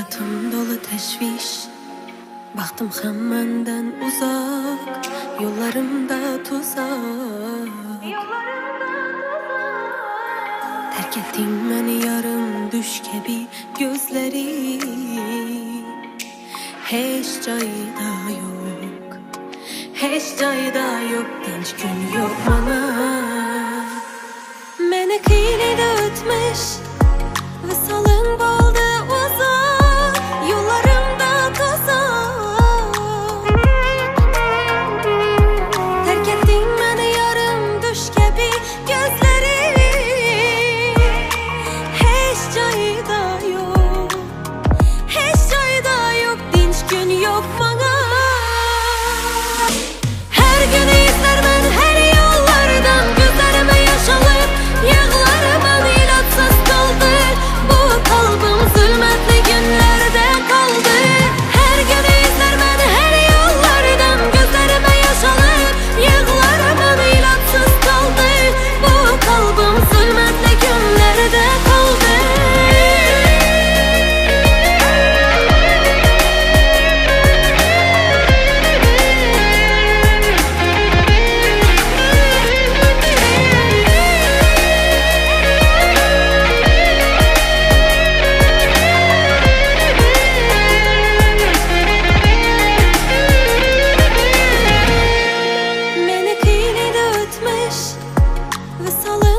Hayatım dolu teşviş, baktım hemmenden uzak, yollarımda tuzak. Terk ettin beni yarım düş gibi gözleri, hiç cayda yok, hiç cayda yok, dinç gün yok bana. Meni kıyınıydı ötmüş, visalın boldu uzak, yollarımda tuzak. Terk ettin beni yarım düş gibi gözleri, hiç cayda yok, hiç cayda yok, dinç gün yok bana. Her gün izler ben her yollardan, gözlerime yaş alıp yığlarıma ilaçsız kaldı. Bu kalbim zulmetli günlerde kaldı. Her gün izler ben her yollardan, gözlerime yaş alıp yığlarıma ilaçsız kaldı. Bu kalbim zulmetli günlerde kaldı. Meni kıyınıydı ötmüş, visalın